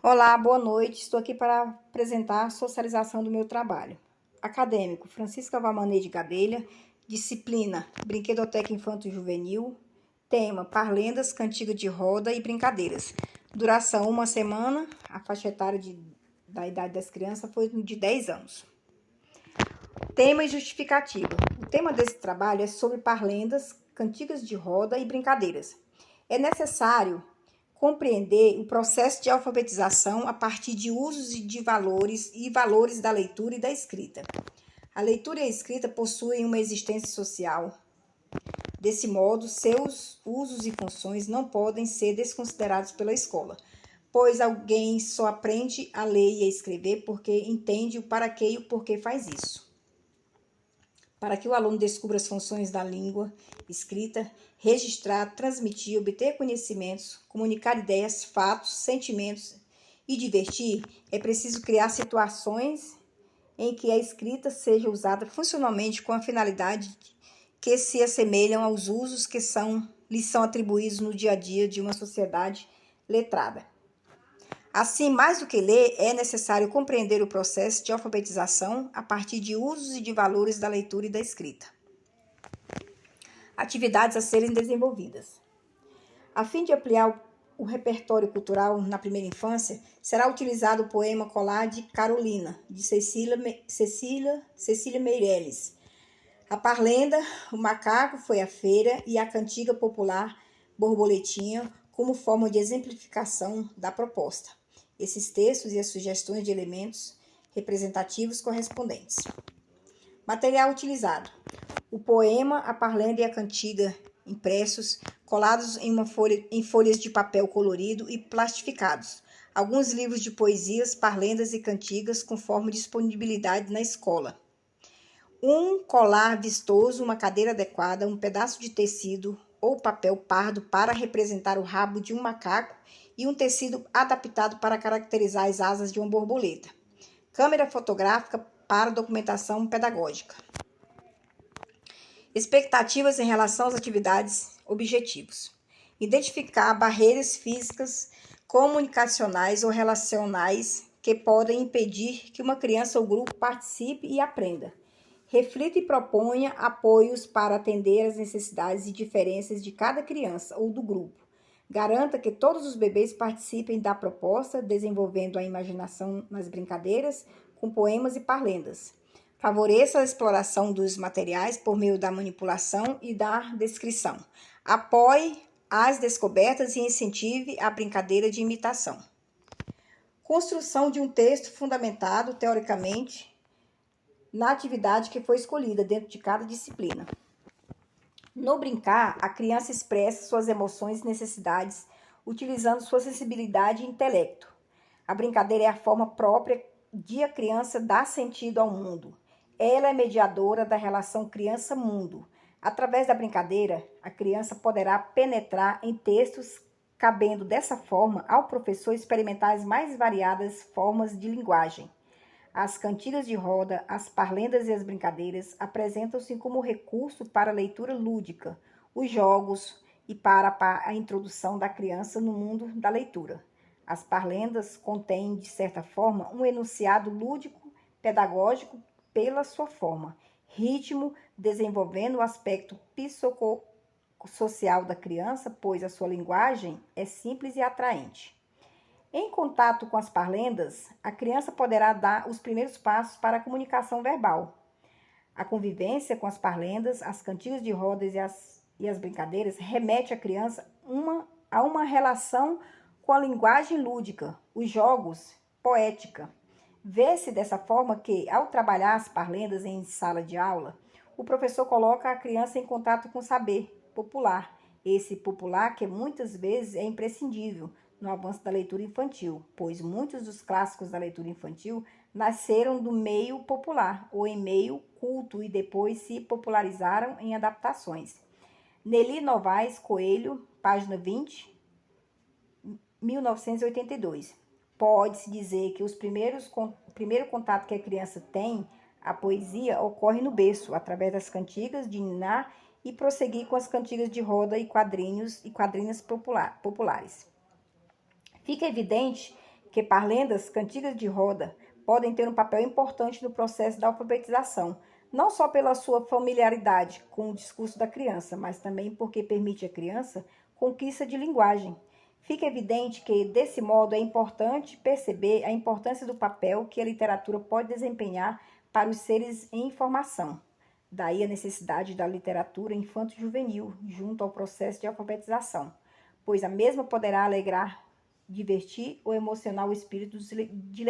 Olá, boa noite. Estou aqui para apresentar a socialização do meu trabalho. Acadêmico, Francisca Valmanei de Gadelha. Disciplina, Brinquedoteca Infanto-Juvenil. Tema, Parlendas, Cantiga de Roda e Brincadeiras. Duração, 1 semana. A faixa etária da idade das crianças foi de 10 anos. Tema e justificativa. O tema desse trabalho é sobre parlendas, cantigas de roda e brincadeiras. É necessário compreender o processo de alfabetização a partir de usos de valores e valores da leitura e da escrita. A leitura e a escrita possuem uma existência social. Desse modo, seus usos e funções não podem ser desconsiderados pela escola, pois alguém só aprende a ler e a escrever porque entende o para quê e o porquê faz isso. Para que o aluno descubra as funções da língua escrita, registrar, transmitir, obter conhecimentos, comunicar ideias, fatos, sentimentos e divertir, é preciso criar situações em que a escrita seja usada funcionalmente com a finalidade que se assemelham aos usos que lhes são atribuídos no dia a dia de uma sociedade letrada. Assim, mais do que ler, é necessário compreender o processo de alfabetização a partir de usos e de valores da leitura e da escrita. Atividades a serem desenvolvidas. A fim de ampliar o repertório cultural na primeira infância, será utilizado o poema Colar de Carolina, de Cecília Meirelles. A parlenda, o macaco foi à feira e a cantiga popular borboletinha como forma de exemplificação da proposta. Esses textos e as sugestões de elementos representativos correspondentes. Material utilizado: o poema, a parlenda e a cantiga impressos, colados em folhas de papel colorido e plastificados. Alguns livros de poesias, parlendas e cantigas conforme disponibilidade na escola. Um colar vistoso, uma cadeira adequada, um pedaço de tecido ou papel pardo para representar o rabo de um macaco e um tecido adaptado para caracterizar as asas de uma borboleta. Câmera fotográfica para documentação pedagógica. Expectativas em relação às atividades, objetivos. Identificar barreiras físicas, comunicacionais ou relacionais que podem impedir que uma criança ou grupo participe e aprenda. Reflita e proponha apoios para atender às necessidades e diferenças de cada criança ou do grupo. Garanta que todos os bebês participem da proposta, desenvolvendo a imaginação nas brincadeiras, com poemas e parlendas. Favoreça a exploração dos materiais por meio da manipulação e da descrição. Apoie as descobertas e incentive a brincadeira de imitação. Construção de um texto fundamentado, teoricamente, na atividade que foi escolhida dentro de cada disciplina. No brincar, a criança expressa suas emoções e necessidades, utilizando sua sensibilidade e intelecto. A brincadeira é a forma própria de a criança dar sentido ao mundo. Ela é mediadora da relação criança-mundo. Através da brincadeira, a criança poderá penetrar em textos, cabendo dessa forma ao professor experimentar as mais variadas formas de linguagem. As cantigas de roda, as parlendas e as brincadeiras apresentam-se como recurso para a leitura lúdica, os jogos e para a introdução da criança no mundo da leitura. As parlendas contêm, de certa forma, um enunciado lúdico, pedagógico pela sua forma, ritmo, desenvolvendo o aspecto psicossocial da criança, pois a sua linguagem é simples e atraente. Em contato com as parlendas, a criança poderá dar os primeiros passos para a comunicação verbal. A convivência com as parlendas, as cantigas de rodas e as brincadeiras remete a criança a uma relação com a linguagem lúdica, os jogos, poética. Vê-se dessa forma que, ao trabalhar as parlendas em sala de aula, o professor coloca a criança em contato com o saber popular. Esse popular que muitas vezes é imprescindível no avanço da leitura infantil, pois muitos dos clássicos da leitura infantil nasceram do meio popular ou em meio culto e depois se popularizaram em adaptações. Nelly Novaes Coelho, página 20, 1982. Pode-se dizer que o primeiro contato que a criança tem à poesia ocorre no berço, através das cantigas de niná e prosseguir com as cantigas de roda e quadrinhos e quadrinhas populares. Fica evidente que parlendas, cantigas de roda, podem ter um papel importante no processo da alfabetização, não só pela sua familiaridade com o discurso da criança, mas também porque permite à criança conquista de linguagem. Fica evidente que, desse modo, é importante perceber a importância do papel que a literatura pode desempenhar para os seres em formação. Daí a necessidade da literatura infanto-juvenil junto ao processo de alfabetização, pois a mesma poderá alegrar, divertir ou emocionar o espírito de